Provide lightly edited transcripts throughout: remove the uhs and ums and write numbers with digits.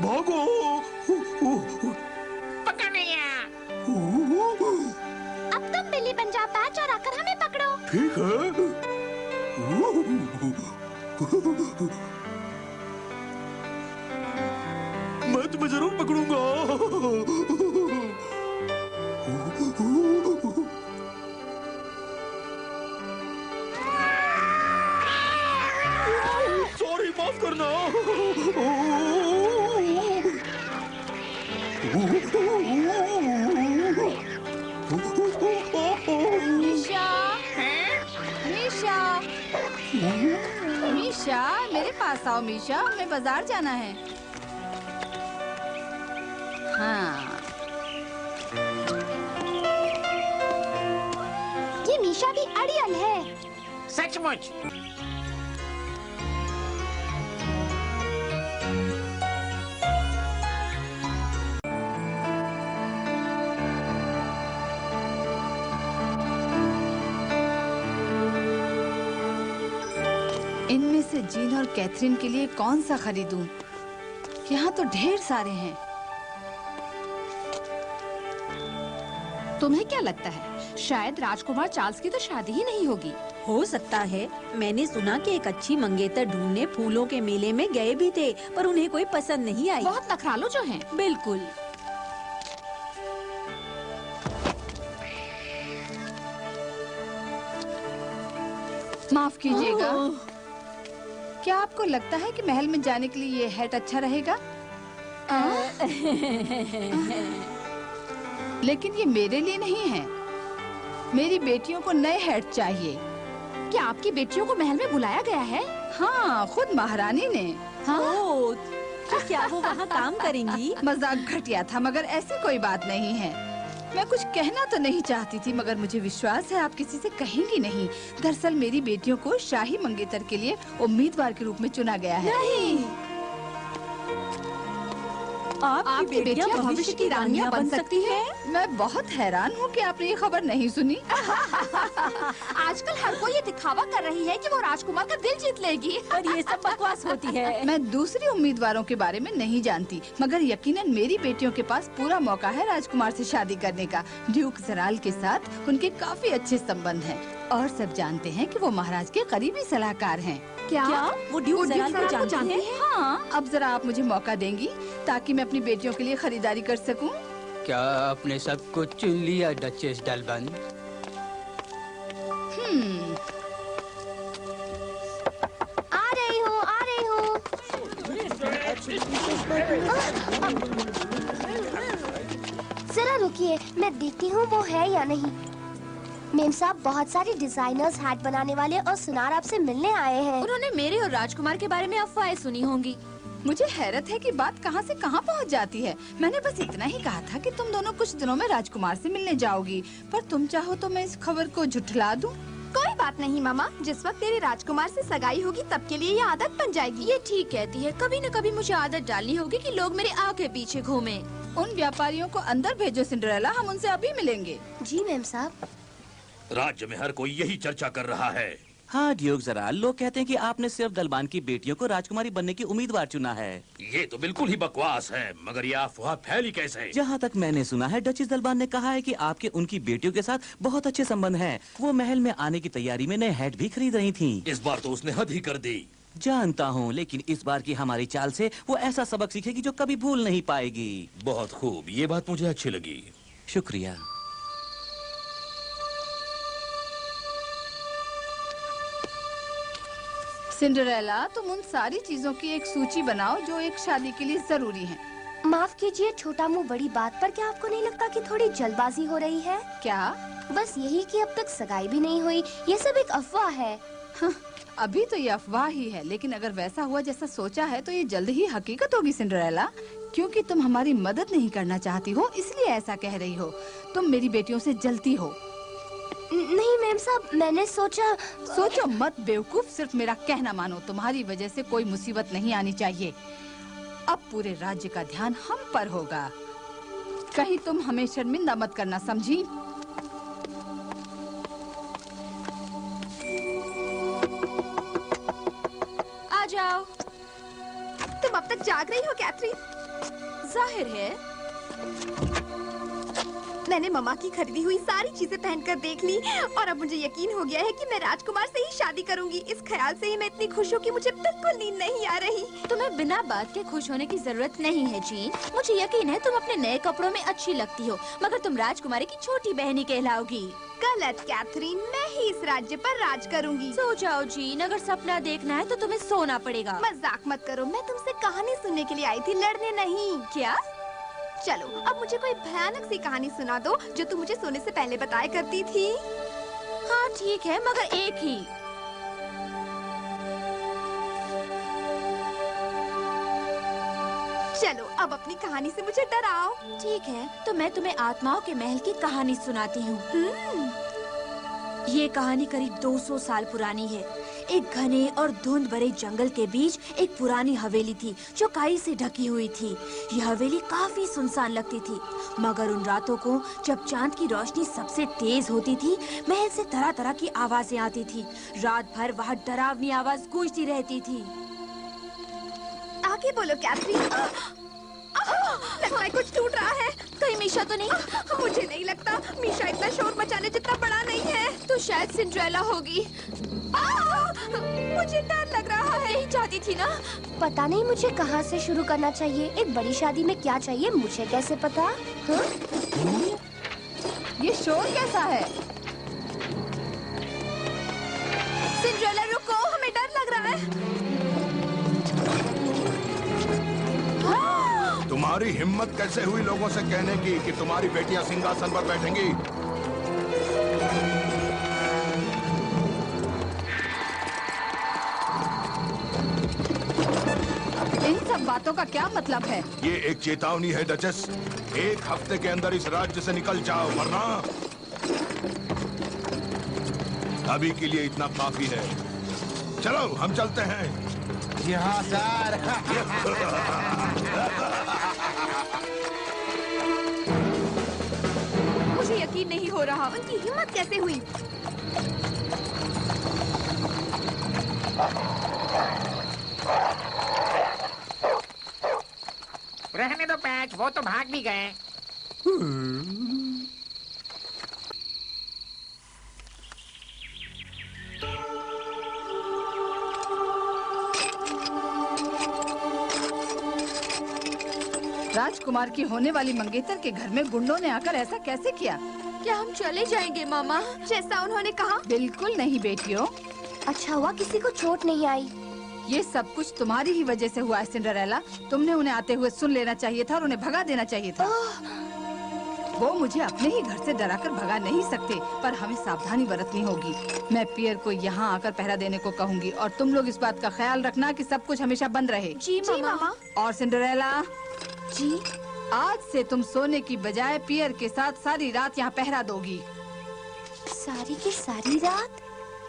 भागो। पकड़ लिया। अब तुम बिल्ली बन जाओ पैच और आकर हमें पकड़ो। ठीक है। मैं तुम्हें जरूर पकड़ूंगा। सॉरी, माफ करना। मीशा, मीशा, मीशा, मेरे पास आओ मीशा, हमें बाजार जाना है। हाँ। ये मीशा भी अड़ियल है। सचमुच। इनमें से जीन और कैथरीन के लिए कौन सा खरीदूं? यहाँ तो ढेर सारे हैं। तुम्हें क्या लगता है, शायद राजकुमार चार्ल्स की तो शादी ही नहीं होगी? हो सकता है। मैंने सुना कि एक अच्छी मंगेतर ढूंढने फूलों के मेले में गए भी थे, पर उन्हें कोई पसंद नहीं आई। बहुत नखरालू जो हैं। बिल्कुल। माफ कीजिएगा, क्या आपको लगता है कि महल में जाने के लिए ये हैट अच्छा रहेगा? लेकिन ये मेरे लिए नहीं है। मेरी बेटियों को नए हैट चाहिए। क्या आपकी बेटियों को महल में बुलाया गया है? हाँ, खुद महारानी ने। हाँ? तो क्या वो वहाँ काम करेंगी? मजाक घटिया था, मगर ऐसी कोई बात नहीं है। मैं कुछ कहना तो नहीं चाहती थी, मगर मुझे विश्वास है आप किसी से कहेंगी नहीं। दरअसल मेरी बेटियों को शाही मंगेतर के लिए उम्मीदवार के रूप में चुना गया है। नहीं। आपकी बेटियां भविष्य की रानियां बन सकती हैं? मैं बहुत हैरान हूँ कि आपने ये खबर नहीं सुनी। आजकल हर कोई ये दिखावा कर रही है कि वो राजकुमार का दिल जीत लेगी। पर ये सब बकवास होती है। मैं दूसरी उम्मीदवारों के बारे में नहीं जानती, मगर यकीनन मेरी बेटियों के पास पूरा मौका है राजकुमार से शादी करने का। ड्यूक जराल के साथ उनके काफी अच्छे संबंध हैं और सब जानते हैं कि वो महाराज के करीबी सलाहकार हैं। क्या वो ड्यूक जराल को जानती है? हाँ, अब जरा आप मुझे मौका देंगी ताकि मैं अपनी बेटियों के लिए खरीदारी कर सकूं? क्या आपने सब कुछ चुन लिया डचेस डलबन? आ रही हूँ, आ रही हूँ। जरा रुकिए, मैं देखती हूँ वो है या नहीं। मेम साहब, बहुत सारे डिजाइनर्स हैट बनाने वाले और सुनार आपसे मिलने आए हैं। उन्होंने मेरे और राजकुमार के बारे में अफवाहें सुनी होंगी। मुझे हैरत है कि बात कहां से कहां पहुंच जाती है। मैंने बस इतना ही कहा था कि तुम दोनों कुछ दिनों में राजकुमार से मिलने जाओगी, पर तुम चाहो तो मैं इस खबर को झुठला दूं। कोई बात नहीं मामा, जिस वक्त तेरे राजकुमार से सगाई होगी तब के लिए ये आदत बन जाएगी। ये ठीक कहती है, कभी न कभी मुझे आदत डालनी होगी कि लोग मेरे आगे पीछे घूमें। उन व्यापारियों को अंदर भेजो सिंड्रेला, हम उनसे अभी मिलेंगे। जी मेम साहब। राज्य में हर कोई यही चर्चा कर रहा है। हाँ ड्यूक जराल, लोग कहते हैं कि आपने सिर्फ दलबान की बेटियों को राजकुमारी बनने की उम्मीदवार चुना है। ये तो बिल्कुल ही बकवास है, मगर ये अफवाह फैली कैसे? जहाँ तक मैंने सुना है, डचिस दलबान ने कहा है कि आपके उनकी बेटियों के साथ बहुत अच्छे संबंध हैं। वो महल में आने की तैयारी में नए हैट भी खरीद रही थीं। इस बार तो उसने हद ही कर दी। जानता हूँ, लेकिन इस बार की हमारी चाल से वो ऐसा सबक सीखेगी जो कभी भूल नहीं पाएगी। बहुत खूब, ये बात मुझे अच्छी लगी। शुक्रिया। सिंड्रेला, तुम उन सारी चीजों की एक सूची बनाओ जो एक शादी के लिए जरूरी हैं। माफ कीजिए छोटा मुंह बड़ी बात पर, क्या आपको नहीं लगता कि थोड़ी जल्दबाजी हो रही है? क्या? बस यही कि अब तक सगाई भी नहीं हुई, ये सब एक अफवाह है। अभी तो ये अफवाह ही है, लेकिन अगर वैसा हुआ जैसा सोचा है तो ये जल्द ही हकीकत होगी सिंड्रेला। क्योंकि तुम हमारी मदद नहीं करना चाहती हो, इसलिए ऐसा कह रही हो। तुम मेरी बेटियों से जलती हो। नहीं मैम साहब, मैंने सोचा। सोचो मत बेवकूफ, सिर्फ मेरा कहना मानो। तुम्हारी वजह से कोई मुसीबत नहीं आनी चाहिए। अब पूरे राज्य का ध्यान हम पर होगा। कहीं तुम हमें शर्मिंदा मत करना, समझी? आजा। जाग रही हो कैथरीन? जाहिर है। मैंने मम्मा की खरीदी हुई सारी चीजें पहनकर देख ली और अब मुझे यकीन हो गया है कि मैं राजकुमार से ही शादी करूंगी। इस ख्याल से ही मैं इतनी खुश हूँ कि मुझे बिल्कुल नींद नहीं आ रही। तुम्हें बिना बात के खुश होने की जरूरत नहीं है जीन। मुझे यकीन है तुम अपने नए कपड़ों में अच्छी लगती हो, मगर तुम राजकुमारी की छोटी बहनी कहलाओगी। गलत कैथरीन, मैं ही इस राज्य पर राज करूंगी। सो जाओ जीन, अगर सपना देखना है तो तुम्हें सोना पड़ेगा। मजाक मत करो, मैं तुमसे कहानी सुनने के लिए आई थी, लड़ने नहीं। क्या? चलो अब मुझे कोई भयानक सी कहानी सुना दो जो तुम मुझे सोने से पहले बताया करती थी। हाँ ठीक है, मगर एक ही। चलो अब अपनी कहानी से मुझे डराओ। ठीक है, तो मैं तुम्हें आत्माओं के महल की कहानी सुनाती हूँ। ये कहानी करीब 200 साल पुरानी है। एक घने और धुंध भरे जंगल के बीच एक पुरानी हवेली थी जो काई से ढकी हुई थी। यह हवेली काफी सुनसान लगती थी, मगर उन रातों को जब चांद की रोशनी सबसे तेज होती थी, महल से तरह तरह की आवाजें आती थी। रात भर वहाँ डरावनी आवाज गूंजती रहती थी। आगे बोलो कैथरीन। लगता है कुछ टूट रहा है। कहीं मीशा तो नहीं? मुझे नहीं लगता, मीशा इतना शोर मचाने जितना बड़ा नहीं है। तो शायद सिंड्रेला होगी। मुझे डर लग रहा है। यही चाहती थी ना? पता नहीं मुझे कहाँ से शुरू करना चाहिए। एक बड़ी शादी में क्या चाहिए मुझे कैसे पता? हाँ? ये शोर कैसा है? सिंड्रेला रुको, हमें डर लग रहा है। तुम्हारी हिम्मत कैसे हुई लोगों से कहने की कि तुम्हारी बेटियां सिंहासन पर बैठेंगी? इन सब बातों का क्या मतलब है? ये एक चेतावनी है डचेस। 1 हफ्ते के अंदर इस राज्य से निकल जाओ, वरना अभी के लिए इतना काफी है। चलो हम चलते हैं। जी हाँ सर। मुझे यकीन नहीं हो रहा, उनकी हिम्मत कैसे हुई? रहने दो पैच, वो तो भाग भी गए। राजकुमार की होने वाली मंगेतर के घर में गुंडों ने आकर ऐसा कैसे किया? क्या हम चले जाएंगे मामा? जैसा उन्होंने कहा। बिल्कुल नहीं बेटियों। अच्छा हुआ किसी को चोट नहीं आई। ये सब कुछ तुम्हारी ही वजह से हुआ है सिंड्रेला। तुमने उन्हें आते हुए सुन लेना चाहिए था और उन्हें भगा देना चाहिए था। वो मुझे अपने ही घर से डराकर भगा नहीं सकते, पर हमें सावधानी बरतनी होगी। मैं पियर को यहाँ आकर पहरा देने को कहूँगी और तुम लोग इस बात का ख्याल रखना कि सब कुछ हमेशा बंद रहे। जी मामा। और सिंड्रेला जी, आज से तुम सोने की बजाय पियर के साथ सारी रात यहाँ पहरा दोगी। सारी की सारी रात?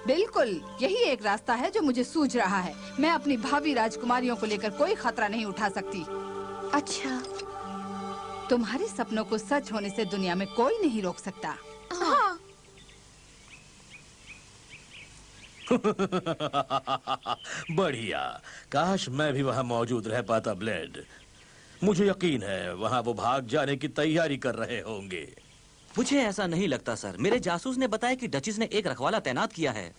बिल्कुल, यही एक रास्ता है जो मुझे सूझ रहा है। मैं अपनी भावी राजकुमारियों को लेकर कोई खतरा नहीं उठा सकती। अच्छा। तुम्हारे सपनों को सच होने से दुनिया में कोई नहीं रोक सकता। हाँ। बढ़िया। काश मैं भी वहाँ मौजूद रह पाता ब्लेड। मुझे यकीन है वहाँ वो भाग जाने की तैयारी कर रहे होंगे। मुझे ऐसा नहीं लगता सर। मेरे जासूस ने बताया कि डचिस ने एक रखवाला तैनात किया है।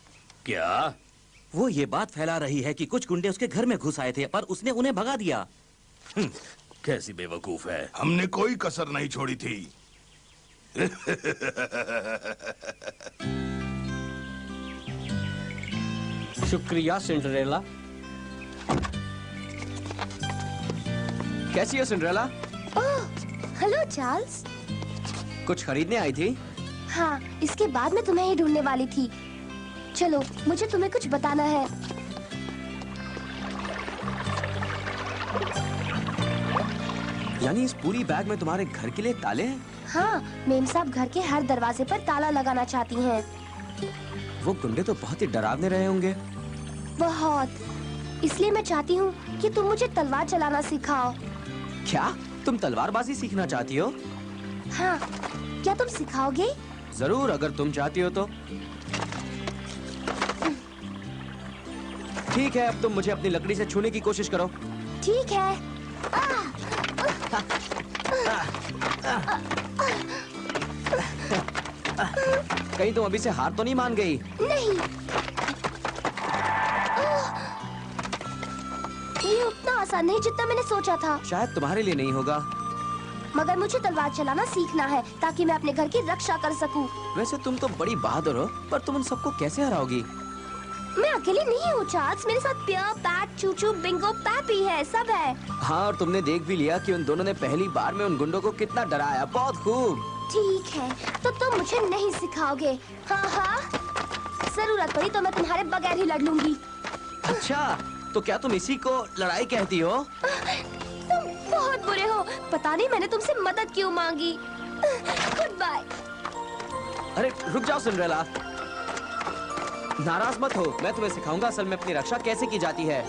क्या? वो ये बात फैला रही है कि कुछ गुंडे उसके घर में घुस आए थे, पर उसने उन्हें भगा दिया। कैसी बेवकूफ है। हमने कोई कसर नहीं छोड़ी थी। शुक्रिया सिंड्रेला। कैसी हो सिंड्रेला? ओह, हेलो चार्ल्स। कुछ खरीदने आई थी? हाँ, इसके बाद मैं तुम्हें ही ढूंढने वाली थी। चलो, मुझे तुम्हें कुछ बताना है। यानी इस पूरी बैग में तुम्हारे घर के लिए ताले हैं? हाँ, मेम साहब घर के हर दरवाजे पर ताला लगाना चाहती हैं। वो गुंडे तो बहुत ही डरावने रहे होंगे। बहुत। इसलिए मैं चाहती हूँ कि तुम मुझे तलवार चलाना सिखाओ। क्या तुम तलवारबाजी सीखना चाहती हो? हाँ, क्या तुम सिखाओगे? जरूर, अगर तुम चाहती हो तो। ठीक है, अब तुम मुझे अपनी लकड़ी से छूने की कोशिश करो। ठीक है। कहीं तुम अभी से हार तो नहीं मान गई? नहीं, ये उतना आसान नहीं जितना मैंने सोचा था। शायद तुम्हारे लिए नहीं होगा। मगर मुझे तलवार चलाना सीखना है ताकि मैं अपने घर की रक्षा कर सकूं। वैसे तुम तो बड़ी बहादुर हो, पर तुम उन सबको कैसे हराओगी? मैं अकेली नहीं हूँ चार्ल्स, मेरे साथ पियर, पैट, चूचू, बिंगो, पैपी है, सब है। हाँ, और तुमने देख भी लिया कि उन दोनों ने पहली बार में उन गुंडों को कितना डराया। बहुत खूब। ठीक है, तो तुम मुझे नहीं सिखाओगे। हाँ हाँ, जरूरत पड़ी तो मैं तुम्हारे बगैर ही लड़ लूंगी। अच्छा, तो क्या तुम इसी को लड़ाई कहती हो? तुम बहुत बुरे हो। पता नहीं मैंने तुमसे मदद क्यों मांगी। Good bye. अरे रुक जाओ सिंड्रेला, नाराज मत हो। मैं तुम्हें सिखाऊंगा असल में अपनी रक्षा कैसे की जाती है।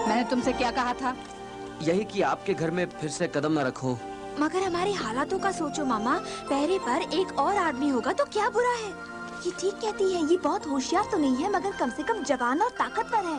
मैंने तुमसे क्या कहा था? यही कि आपके घर में फिर से कदम न रखूं। मगर हमारे हालातों का सोचो मामा, पहरे पर एक और आदमी होगा तो क्या बुरा है? ये ठीक कहती है, ये बहुत होशियार तो नहीं है मगर कम से कम जवान और ताकतवर है।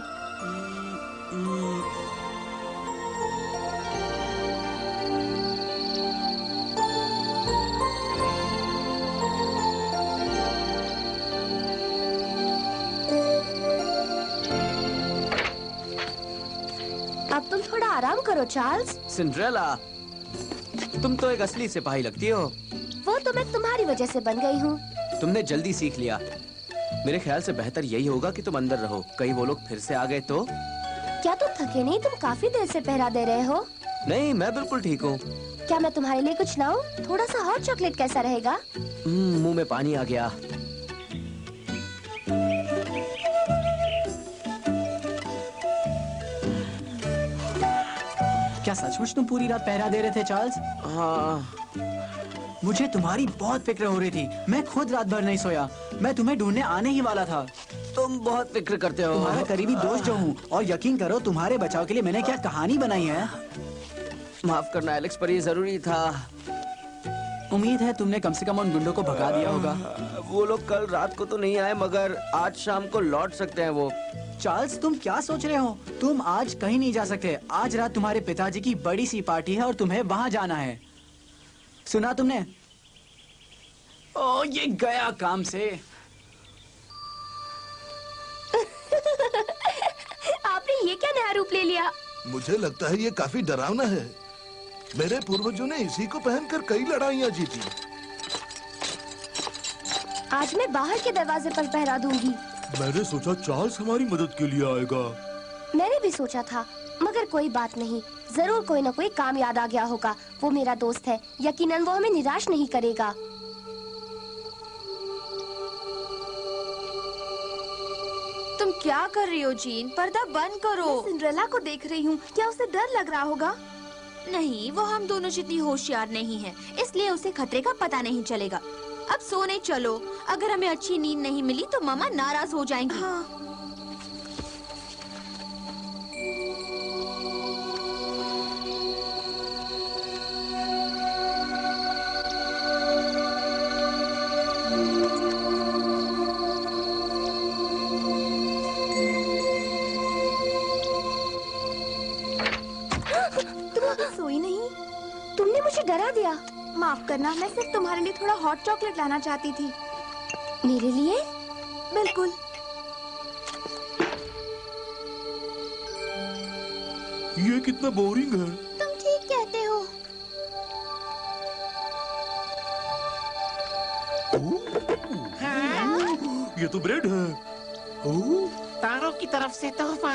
अब तुम थोड़ा आराम करो चार्ल्स। सिंड्रेला, तुम तो एक असली सिपाही लगती हो। वो तो मैं तुम्हारी वजह से बन गई हूँ। तुमने जल्दी सीख लिया। मेरे ख्याल से बेहतर यही होगा कि तुम अंदर रहो। कहीं वो लोग फिर से आ गए तो? क्या तुम थके नहीं? तुम काफी देर से पहरा दे रहे हो। नहीं, मैं बिल्कुल ठीक हूँ। क्या मैं तुम्हारे लिए कुछ लाऊं? थोड़ा सा हॉट चॉकलेट कैसा रहेगा? मुंह में पानी आ गया। क्या सचमुच तुम पूरी रात पहरा दे रहे थे चार्ल्स? हाँ। मुझे तुम्हारी बहुत फिक्र हो रही थी। मैं खुद रात भर नहीं सोया। मैं तुम्हें ढूंढने आने ही वाला था। तुम बहुत फिक्र करते हो। तुम्हारा करीबी दोस्त जो हूँ, और यकीन करो तुम्हारे बचाव के लिए मैंने क्या कहानी बनाई है। माफ करना एलेक्स, पर ये जरूरी था। उम्मीद है तुमने कम से कम उन गुंडों को भगा दिया होगा। वो लोग कल रात को तो नहीं आए, मगर आज शाम को लौट सकते हैं वो। चार्ल्स, तुम क्या सोच रहे हो? तुम आज कहीं नहीं जा सकते। आज रात तुम्हारे पिताजी की बड़ी सी पार्टी है और तुम्हें वहाँ जाना है। सुना तुमने? ओ, ये गया काम से। आपने ये क्या नया रूप ले लिया? मुझे लगता है ये काफी डरावना है। मेरे पूर्वजों ने इसी को पहनकर कई लड़ाइयाँ जीती। आज मैं बाहर के दरवाजे पर पहरा दूंगी। मैंने सोचा चार्ल्स हमारी मदद के लिए आएगा। मैंने भी सोचा था, मगर कोई बात नहीं, जरूर कोई न कोई काम याद आ गया होगा। वो मेरा दोस्त है, यकीनन वो हमें निराश नहीं करेगा। तुम क्या कर रही हो जीन? पर्दा बंद करो। मैं सिंड्रेला को देख रही हूँ। क्या उसे डर लग रहा होगा? नहीं, वो हम दोनों जितनी होशियार नहीं है, इसलिए उसे खतरे का पता नहीं चलेगा। अब सोने चलो। अगर हमें अच्छी नींद नहीं मिली तो मामा नाराज हो जाएंगे। हाँ। तुम अभी सोई नहीं? तुमने मुझे डरा दिया। माफ करना, मैं सिर्फ तुम्हारे लिए थोड़ा हॉट चॉकलेट लाना चाहती थी। मेरे लिए? बिल्कुल। ये कितना बोरिंग है। तुम ठीक कहते हो। ये तो ब्रेड है। तारों की तरफ से तोहफा।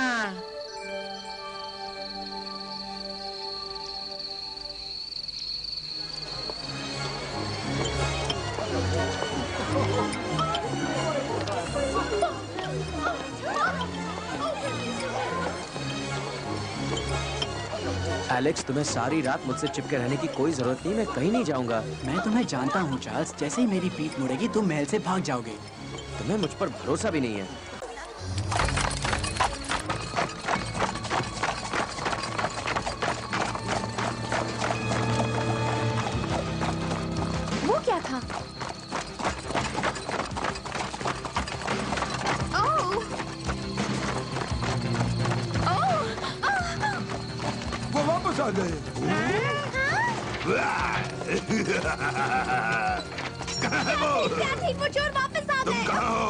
एलेक्स, तुम्हें सारी रात मुझसे चिपके रहने की कोई जरूरत नहीं। मैं कहीं नहीं जाऊंगा। मैं तुम्हें जानता हूँ चार्ल्स। जैसे ही मेरी पीठ मुड़ेगी तुम महल से भाग जाओगे। तुम्हें मुझ पर भरोसा भी नहीं है। वो क्या था? वापस आ गए। कहाँ है वो? वो चोर वापस आ गए। तुम कहाँ हो?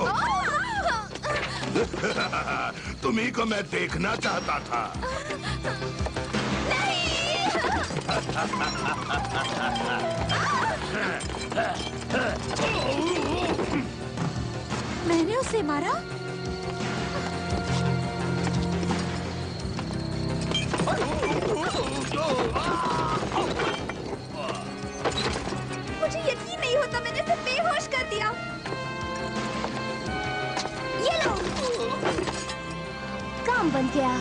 तुम्ही को मैं देखना चाहता था। मैंने उसे मारा? मुझे यकीन नहीं होता, मैंने उसे बेहोश कर दिया। ये लो। काम बन गया।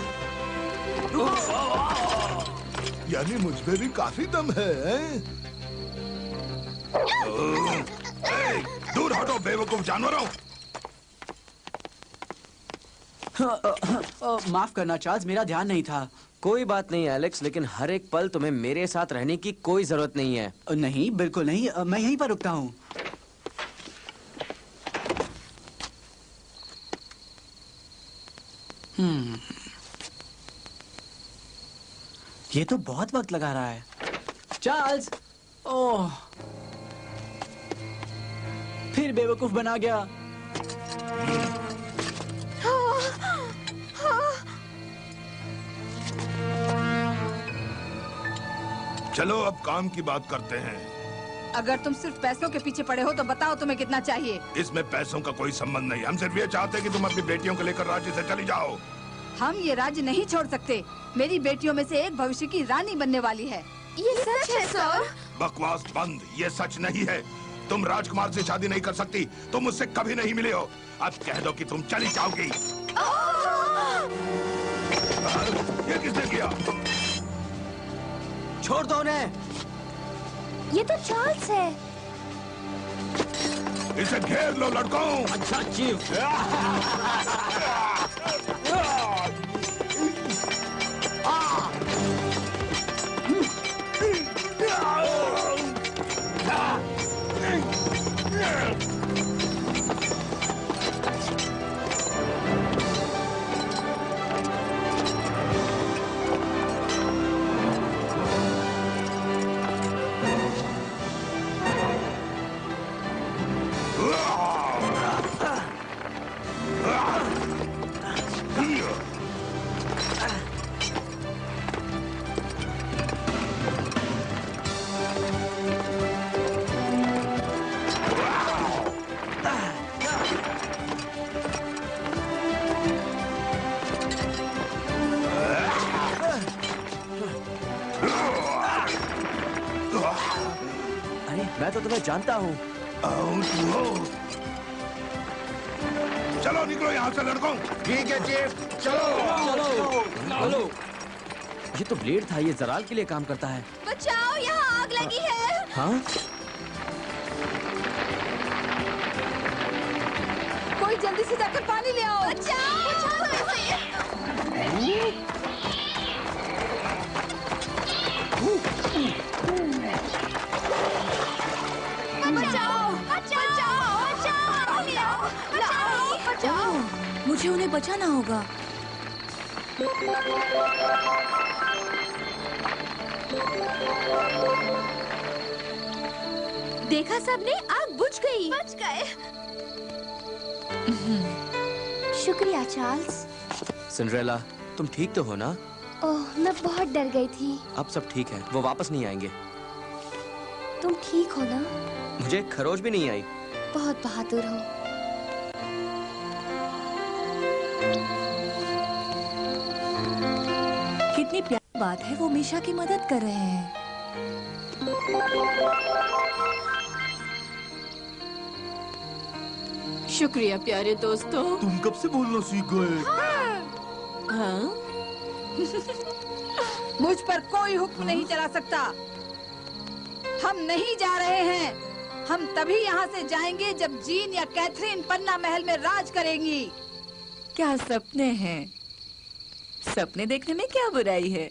यानी मुझ में भी काफी दम है, दूर हटो बेवकूफ जानवरों। माफ करना चार्ल्स, मेरा ध्यान नहीं था। कोई बात नहीं एलेक्स, लेकिन हर एक पल तुम्हें मेरे साथ रहने की कोई जरूरत नहीं है। नहीं, बिल्कुल नहीं। मैं यहीं पर रुकता हूँ। ये तो बहुत वक्त लगा रहा है। चार्ल्स! ओह, फिर बेवकूफ बना गया। चलो अब काम की बात करते हैं। अगर तुम सिर्फ पैसों के पीछे पड़े हो तो बताओ तुम्हें कितना चाहिए? इसमें पैसों का कोई संबंध नहीं। हम सिर्फ ये चाहते हैं कि तुम अपनी बेटियों को लेकर राज्य से चली जाओ। हम ये राज्य नहीं छोड़ सकते। मेरी बेटियों में से एक भविष्य की रानी बनने वाली है। ये सच है सर। बकवास बंद, ये सच नहीं है। तुम राजकुमार से शादी नहीं कर सकती। तुम मुझसे कभी नहीं मिले हो। अब कह दो कि तुम चली जाओगी। ये किसने किया? छोड़ दो उन्हें। ये तो चार्ल्स है। इसे घेर लो लड़कों। अच्छा चीफ। मैं तो तुम्हें जानता हूँ। चलो निकलो यहाँ से लड़कों। ठीक है चीफ, चलो चलो चलो। ये तो ब्लेड था, ये जराल के लिए काम करता है। बचाओ, यहाँ आग लगी है। हाँ? कोई जल्दी से जाकर पानी ले आओ। बचाओ। मुझे उन्हें बचाना होगा। देखा सबने, आग बुझ गई। बच गए। शुक्रिया चार्ल्स। सिंड्रेला, तुम ठीक तो हो ना? ओह, मैं बहुत डर गई थी। अब सब ठीक है, वो वापस नहीं आएंगे। तुम ठीक हो ना? मुझे खरोच भी नहीं आई। बहुत बहादुर हो। कितनी प्यारी बात है, वो मीशा की मदद कर रहे हैं। शुक्रिया प्यारे दोस्तों। तुम कब से बोलना सीख गए? हाँ? मुझ पर कोई हुक्म नहीं चला सकता। हम नहीं जा रहे हैं। हम तभी यहाँ से जाएंगे जब जीन या कैथरीन पन्ना महल में राज करेंगी। क्या सपने हैं? सपने देखने में क्या बुराई है?